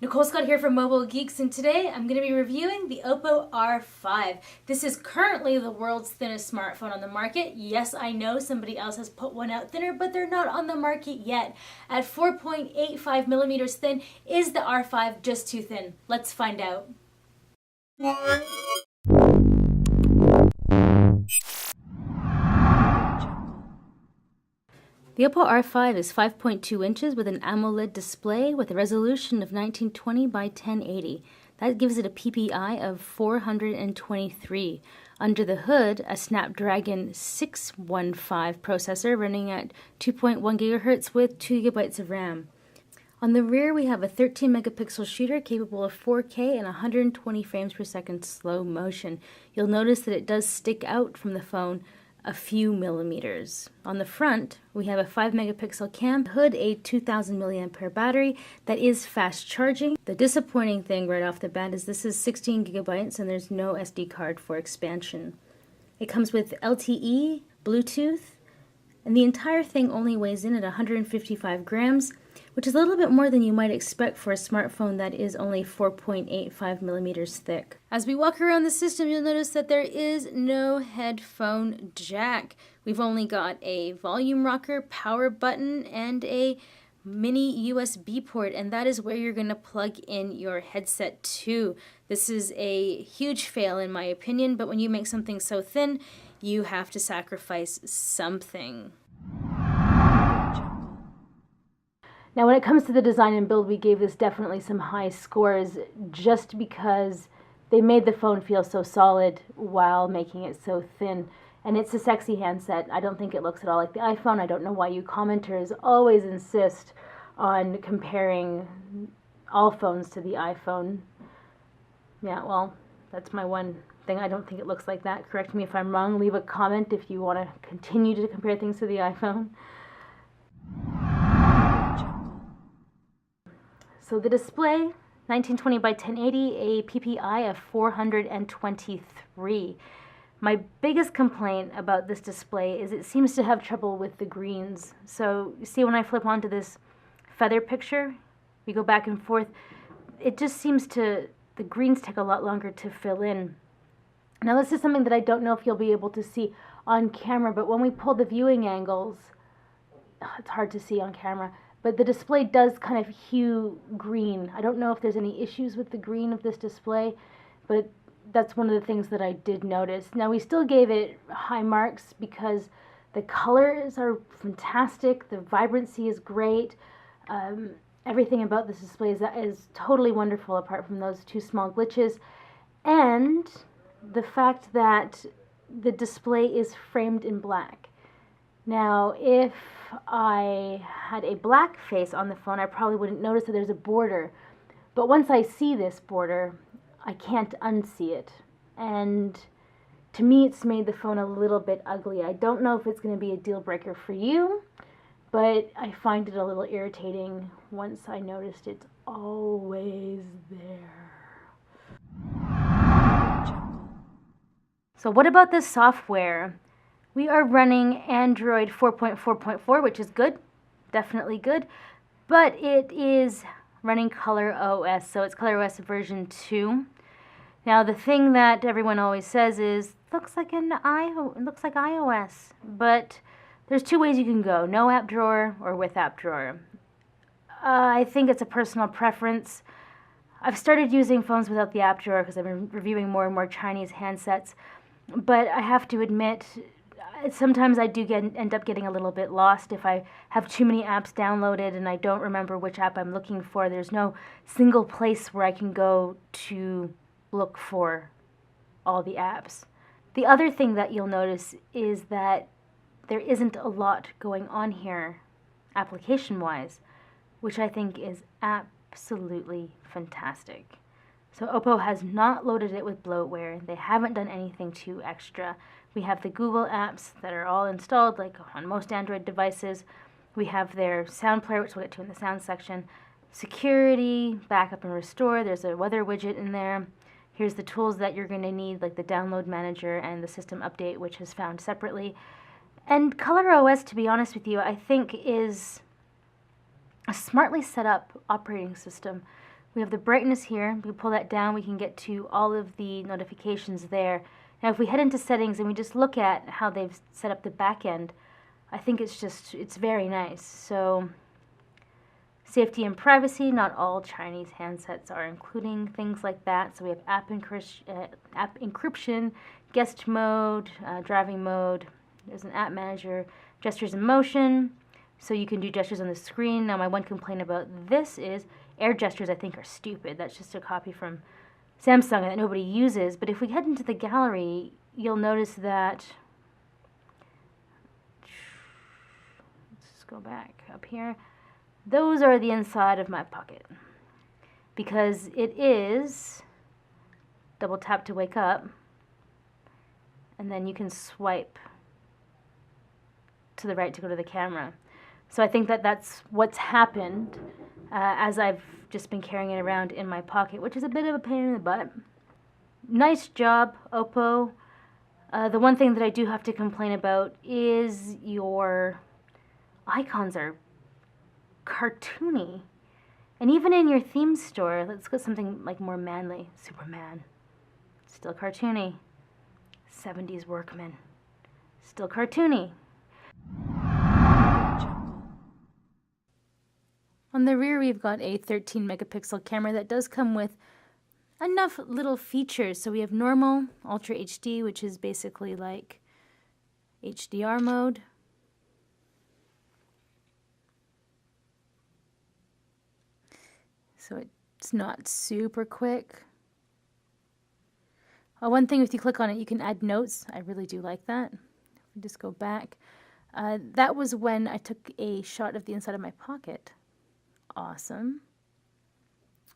Nicole Scott here from Mobile Geeks, and today I'm going to be reviewing the OPPO R5. This is currently the world's thinnest smartphone on the market. Yes, I know somebody else has put one out thinner, but they're not on the market yet. At 4.85 millimeters thin, is the R5 just too thin? Let's find out. The OPPO R5 is 5.2 inches with an AMOLED display with a resolution of 1920 by 1080. That gives it a PPI of 423. Under the hood, a Snapdragon 615 processor running at 2.1 GHz with 2 GB of RAM. On the rear, we have a 13 megapixel shooter capable of 4K and 120 frames per second slow motion. You'll notice that it does stick out from the phone a few millimeters. On the front, we have a 5 megapixel cam, hood, a 2000 milliampere battery that is fast charging. The disappointing thing right off the bat is this is 16 gigabytes and there's no SD card for expansion. It comes with LTE, Bluetooth, and the entire thing only weighs in at 155 grams, which is a little bit more than you might expect for a smartphone that is only 4.85 millimeters thick. As we walk around the system, you'll notice that there is no headphone jack. We've only got a volume rocker, power button, and a mini USB port, and that is where you're going to plug in your headset to. This is a huge fail in my opinion, but when you make something so thin, you have to sacrifice something. Now, when it comes to the design and build, we gave this definitely some high scores just because they made the phone feel so solid while making it so thin. And it's a sexy handset. I don't think it looks at all like the iPhone. I don't know why you commenters always insist on comparing all phones to the iPhone. Yeah, well, that's my one thing. I don't think it looks like that. Correct me if I'm wrong. Leave a comment if you want to continue to compare things to the iPhone. So the display, 1920 by 1080, a PPI of 423. My biggest complaint about this display is it seems to have trouble with the greens. So you see when I flip onto this feather picture, we go back and forth, it just seems the greens take a lot longer to fill in. Now this is something that I don't know if you'll be able to see on camera, but when we pull the viewing angles, it's hard to see on camera, but the display does kind of hue green. I don't know if there's any issues with the green of this display, but that's one of the things that I did notice. Now, we still gave it high marks because the colors are fantastic, the vibrancy is great, everything about this display is totally wonderful apart from those two small glitches, and the fact that the display is framed in black. Now, if I had a black face on the phone, I probably wouldn't notice that there's a border. But once I see this border, I can't unsee it. And to me, it's made the phone a little bit ugly. I don't know if it's going to be a deal breaker for you, but I find it a little irritating once I noticed it's always there. So what about the software? We are running Android 4.4.4, which is good, definitely good, but it is running ColorOS, so it's ColorOS version 2. Now, the thing that everyone always says is, looks like iOS, but there's two ways you can go, no app drawer or with app drawer. I think it's a personal preference. I've started using phones without the app drawer because I've been reviewing more and more Chinese handsets, but I have to admit, sometimes I do end up getting a little bit lost if I have too many apps downloaded and I don't remember which app I'm looking for. There's no single place where I can go to look for all the apps. The other thing that you'll notice is that there isn't a lot going on here application-wise, which I think is absolutely fantastic. So OPPO has not loaded it with bloatware. They haven't done anything too extra. We have the Google apps that are all installed, like on most Android devices. We have their sound player, which we'll get to in the sound section. Security, backup and restore. There's a weather widget in there. Here's the tools that you're going to need, like the download manager and the system update, which is found separately. And ColorOS, to be honest with you, I think is a smartly set up operating system We have the brightness here. We can pull that down. We can get to all of the notifications there. Now, if we head into settings and we just look at how they've set up the back end, I think it's very nice. So, safety and privacy, not all Chinese handsets are including things like that. So we have app encryption, guest mode, driving mode. There's an app manager, gestures in motion. So you can do gestures on the screen. Now, my one complaint about this is air gestures, I think, are stupid. That's just a copy from Samsung that nobody uses. But if we head into the gallery, you'll notice that, let's go back up here. Those are the inside of my pocket, because it is double tap to wake up, and then you can swipe to the right to go to the camera. So I think that that's what's happened as I've just been carrying it around in my pocket, which is a bit of a pain in the butt. Nice job, OPPO. The one thing that I do have to complain about is your icons are cartoony. And even in your theme store, let's go something like more manly. Superman, still cartoony. 70s workman, still cartoony. On the rear, we've got a 13 megapixel camera that does come with enough little features. So we have normal, ultra HD, which is basically like HDR mode. So it's not super quick. One thing, if you click on it, you can add notes. I really do like that. If we just go back. That was when I took a shot of the inside of my pocket. Awesome.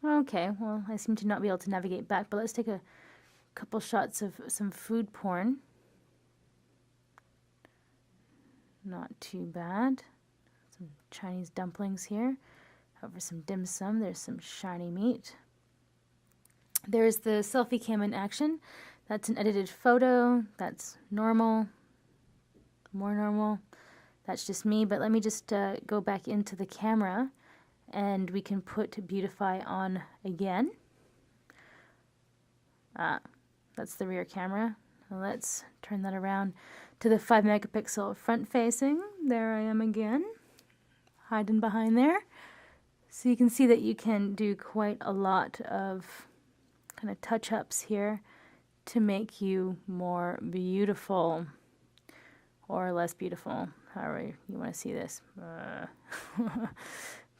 Okay, well, I seem to not be able to navigate back, but let's take a couple shots of some food porn. Not too bad. Some Chinese dumplings here. Over some dim sum, there's some shiny meat. There's the selfie cam in action. That's an edited photo. That's normal. More normal. That's just me, but let me just go back into the camera and we can put Beautify on again. That's the rear camera. Let's turn that around to the 5 megapixel front facing. There I am again, hiding behind there. So you can see that you can do quite a lot of kind of touch-ups here to make you more beautiful or less beautiful, however you want to see this.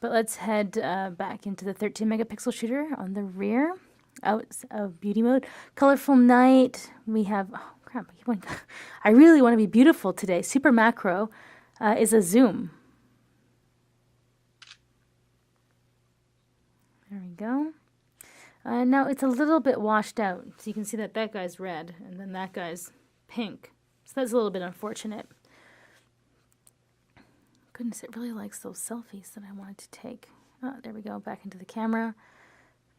But let's head back into the 13 megapixel shooter on the rear. Out of beauty mode. Colorful night. We have, oh crap, I really want to be beautiful today. Super macro is a zoom. There we go. Now it's a little bit washed out. So you can see that that guy's red and then that guy's pink. So that's a little bit unfortunate. Goodness, it really likes those selfies that I wanted to take. Oh, there we go, back into the camera.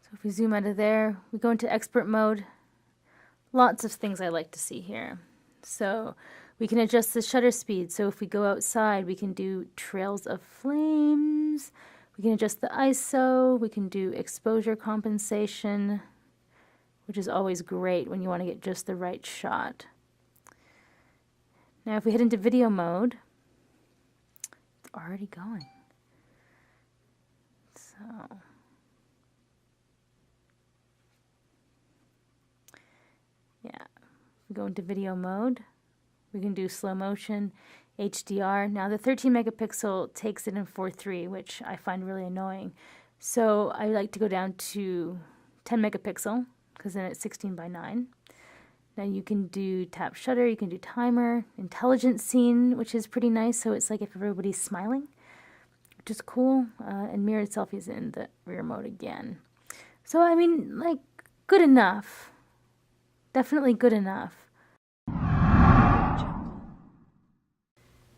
So if we zoom out of there, we go into expert mode. Lots of things I like to see here. So we can adjust the shutter speed. So if we go outside, we can do trails of flames. We can adjust the ISO. We can do exposure compensation, which is always great when you want to get just the right shot. Now if we head into video mode, it's already going. So yeah, we go into video mode. We can do slow motion, HDR. Now the 13 megapixel takes it in 4:3, which I find really annoying. So I like to go down to 10 megapixel because then it's 16:9. Now you can do tap shutter, you can do timer, intelligent scene, which is pretty nice. So it's like if everybody's smiling, which is cool. And mirrored selfies in the rear mode again. So I mean, like, good enough. Definitely good enough.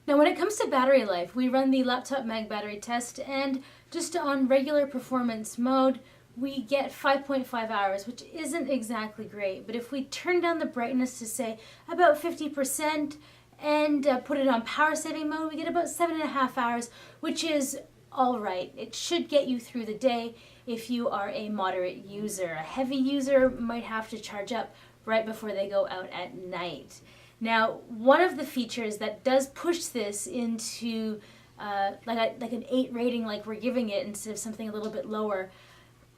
Now when it comes to battery life, we run the laptop mag battery test, and just on regular performance mode, we get 5.5 hours, which isn't exactly great. But if we turn down the brightness to say about 50% and put it on power saving mode, we get about 7.5 hours, which is all right. It should get you through the day. if you are a moderate user. A heavy user might have to charge up right before they go out at night. Now, one of the features that does push this into like an 8 rating like we're giving it instead of something a little bit lower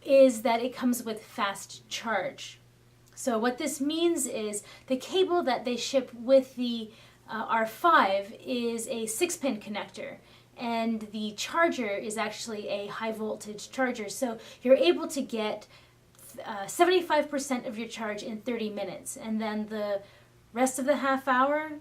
is that it comes with fast charge. So what this means is the cable that they ship with the R5 is a 6-pin connector, and the charger is actually a high voltage charger. So you're able to get 75% of your charge in 30 minutes, and then the rest of the half hour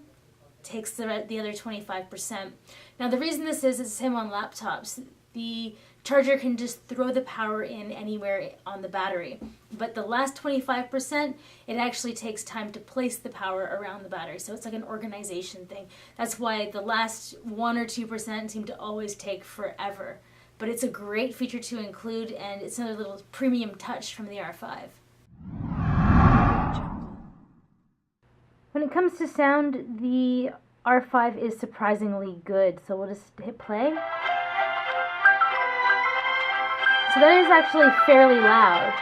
takes the other 25%. Now the reason this is the same on laptops. The charger can just throw the power in anywhere on the battery. But the last 25%, it actually takes time to place the power around the battery. So it's like an organization thing. That's why the last 1 or 2% seem to always take forever. But it's a great feature to include, and it's another little premium touch from the R5. When it comes to sound, the R5 is surprisingly good. So we'll just hit play. So that is actually fairly loud.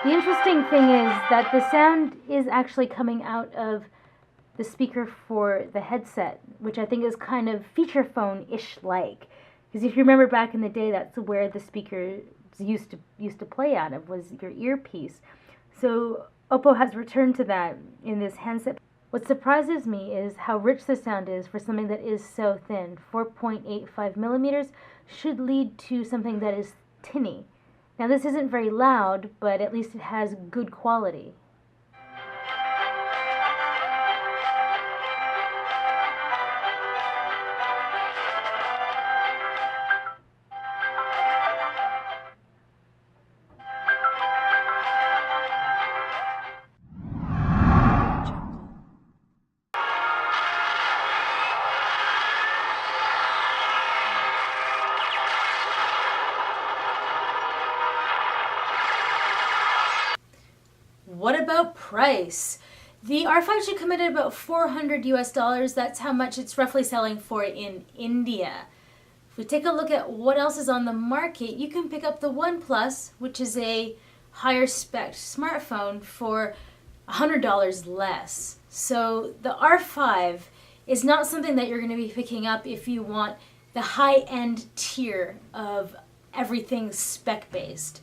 The interesting thing is that the sound is actually coming out of the speaker for the headset, which I think is kind of feature phone-ish like. Because if you remember back in the day, that's where the speakers used to play out of, was your earpiece. So OPPO has returned to that in this handset. What surprises me is how rich the sound is for something that is so thin. 4.85 millimeters should lead to something that is tinny. Now this isn't very loud, but at least it has good quality. What about price? The R5 should come in at about $400 US. That's how much it's roughly selling for in India. If we take a look at what else is on the market, you can pick up the OnePlus, which is a higher spec smartphone, for $100 less. So the R5 is not something that you're going to be picking up if you want the high-end tier of everything spec-based.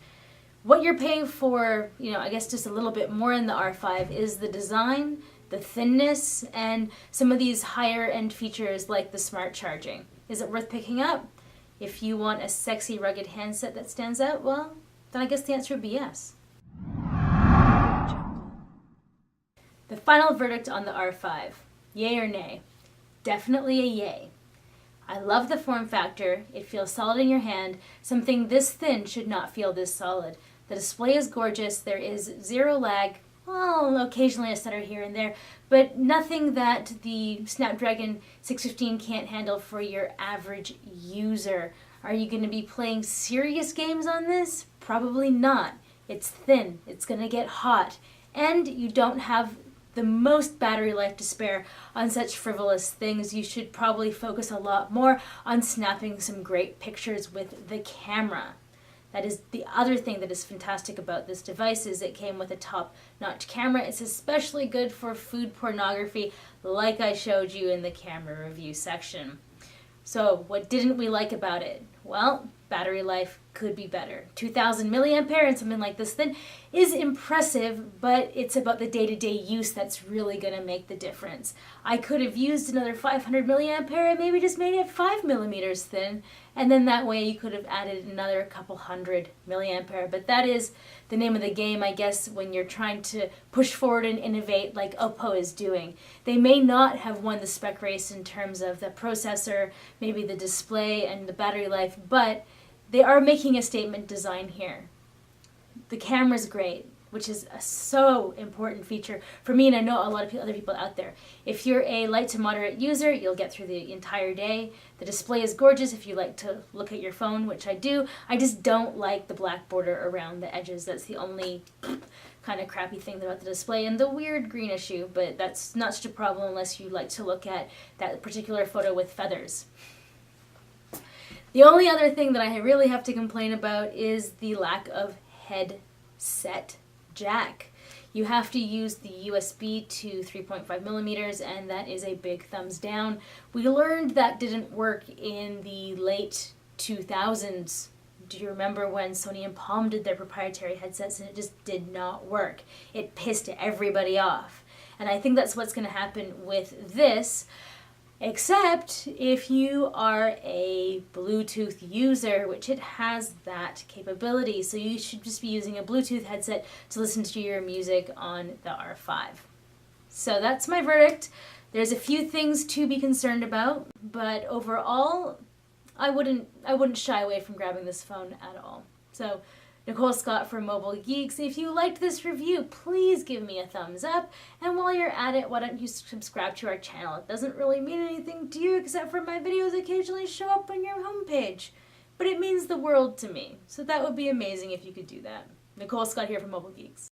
What you're paying for, I guess just a little bit more in the R5 is the design, the thinness, and some of these higher end features like the smart charging. Is it worth picking up? If you want a sexy, rugged handset that stands out, well, then I guess the answer would be yes. The final verdict on the R5, yay or nay? Definitely a yay. I love the form factor. It feels solid in your hand. Something this thin should not feel this solid. The display is gorgeous. There is zero lag. Well, occasionally a stutter here and there, but nothing that the Snapdragon 615 can't handle for your average user. Are you going to be playing serious games on this? Probably not. It's thin. It's going to get hot. And you don't have the most battery life to spare on such frivolous things. You should probably focus a lot more on snapping some great pictures with the camera. That is the other thing that is fantastic about this device, is it came with a top-notch camera. It's especially good for food pornography, like I showed you in the camera review section. So what didn't we like about it? Well, battery life could be better. 2,000 milliampere and something like this thin is impressive, but it's about the day-to-day use that's really going to make the difference. I could have used another 500 milliampere and maybe just made it 5 millimeters thin, and then that way you could have added another couple hundred milliampere. But that is the name of the game, I guess, when you're trying to push forward and innovate like OPPO is doing. They may not have won the spec race in terms of the processor, maybe the display and the battery life, but they are making a statement design here. The camera's great, which is a so important feature for me, and I know a lot of other people out there. If you're a light to moderate user, you'll get through the entire day. The display is gorgeous if you like to look at your phone, which I do. I just don't like the black border around the edges. That's the only kind of crappy thing about the display, and the weird green issue, but that's not such a problem unless you like to look at that particular photo with feathers. The only other thing that I really have to complain about is the lack of headset jack. You have to use the USB to 3.5 millimeters, and that is a big thumbs down. We learned that didn't work in the late 2000s. Do you remember when Sony and Palm did their proprietary headsets and it just did not work? It pissed everybody off. And I think that's what's going to happen with this. Except if you are a Bluetooth user, which it has that capability. So you should just be using a Bluetooth headset to listen to your music on the R5. So that's my verdict. There's a few things to be concerned about, but overall, I wouldn't shy away from grabbing this phone at all. So Nicole Scott from Mobile Geeks. If you liked this review, please give me a thumbs up. And while you're at it, why don't you subscribe to our channel? It doesn't really mean anything to you except for my videos occasionally show up on your homepage. But it means the world to me. So that would be amazing if you could do that. Nicole Scott here from Mobile Geeks.